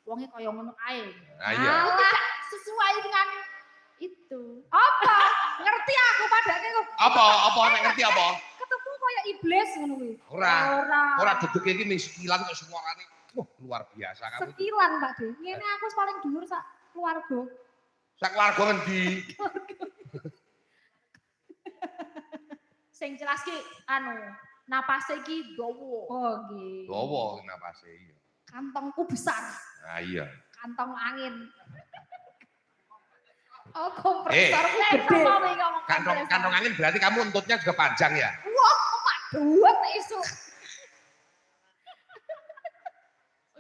wonge kaya ngono ae. Iya. Tidak sesuai dengan itu. Apa? Ngerti aku padake kok. Apa nek ngerti apa? Ketemu kaya iblis ngono kuwi. Ora dedeke iki ning sekilan kok suarane. Luar biasa kamu. Sekilan, Pak De. Ngene aku paling dhuwur sak keluarga. Sak keluarga ngendi? Sing jelas ki napase iki dawa. Oh, nggih. Dawa napase iya. Kantongku besar. Nah iya. Kantong angin. Oh, kompresorku gede. Kantong angin berarti kamu untutnya juga panjang ya? Wah, duwet isu.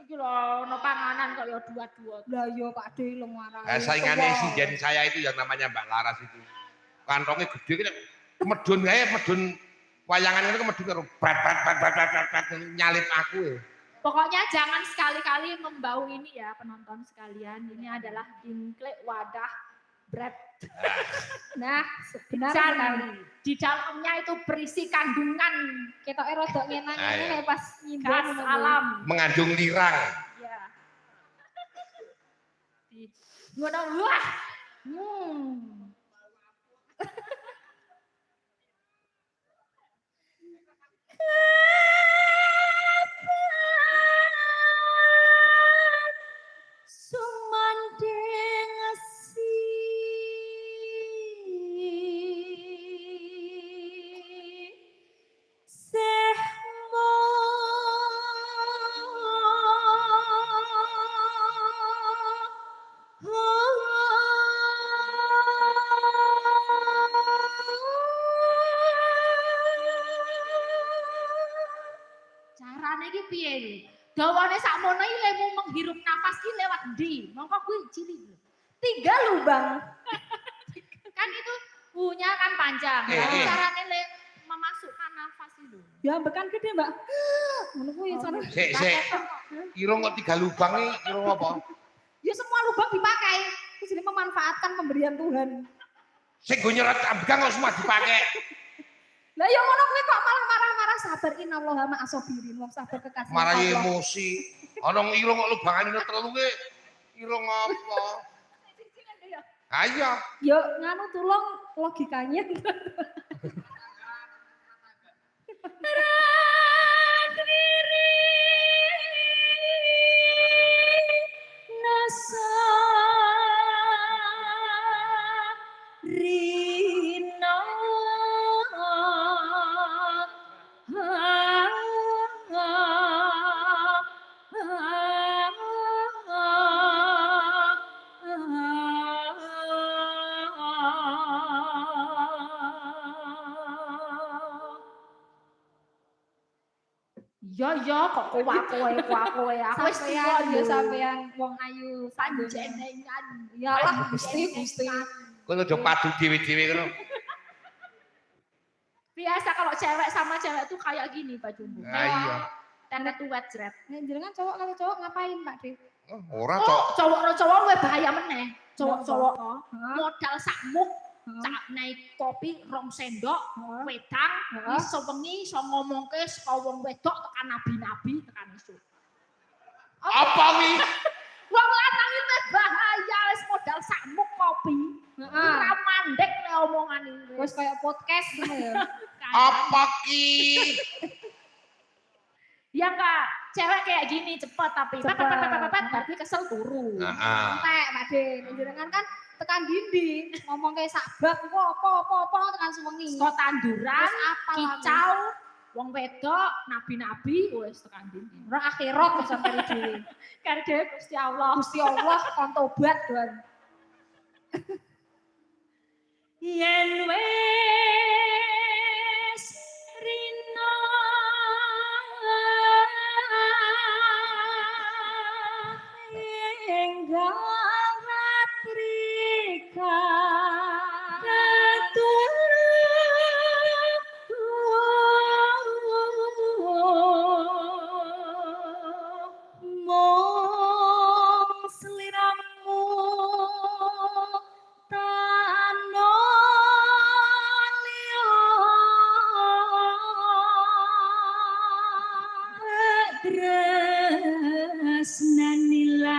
Iki lho ono panganan kok ya dua-dua. Lah iya Pak De lho marah. Saingane singen saya itu yang namanya Mbak Laras itu. Kantongnya gede kan medun gawe medun wayangan itu medun karo brat nyalip aku ya. Pokoknya jangan sekali-kali membau ini ya penonton sekalian. Ini adalah dingklek wadah bread. Nah, benar sekali. Di dalamnya itu berisi kandungan Ketoke rada ngenang-ngene nek pas nyindang gas alam. Mengandung lirang. Ya. Ngono wah. Sumanding Carane iki piye iki? Dawane sakmono iki lemu menghirup nafas ki lewat ndi? Mongko kuwi cilik. 3 lubang. Kan itu punya kan panjang. Carane memasukkan nafas itu. Ya bekan gede, Mbak. Ngono kuwi sono. Sik. Irung kok 3 lubang iki irung apa? Ya semua lubang dipakai. Terus ini memanfaatkan pemberian Tuhan. Sing go nyerot ambang kok semua dipakai. Lah ya ngono kuwi kok malah marah-marah sabar innallaha ma'asobirin. Wong sabar kekasih. Marah emosi. Ana irung kok lubangane 3 ki. Irung apa? Ayo. Yo nganu tulung logikanya. Radiri nasa rina Ya kok kowe aku wis sampean wong ayu panjenengan. Yalah Gusti. Kowe udah padu dhewe-dhewe ngono. Biasa kalau cewek sama cewek tuh kayak gini bajumu. Iya. Tanda tuwet jret. Jenengan cowok karo cowok ngapain, Pak De? Ora cok. Cowok karo cowok luwih bahaya meneh. Cowok modal sakmuk cak naik kopi 2 sendok wedang iso wengi iso ngomongke saka wong wedok tekan nabi-nabi tekan isu. Apa wi? Wong lanang iki bahaya wis modal sakmuk kopi. Ora mandek le omongan iki. Wis kaya podcast ngono ya. Apa ki? Ya enggak, cewek kayak gini cepet tapi tapi kesel turu. Entek, Pak De. Jenengan kan tekan dinding, ngomong kayak sabak, apa tekan sewengi. Kok tanduran, kicau, wong wedok, nabi-nabi, wis tekan dinding. Ora akhirat kok sampe dhewe. Kare dhewe Gusti Allah. Gusti Allah kon tobat, Tuhan. Yen wis rina enggak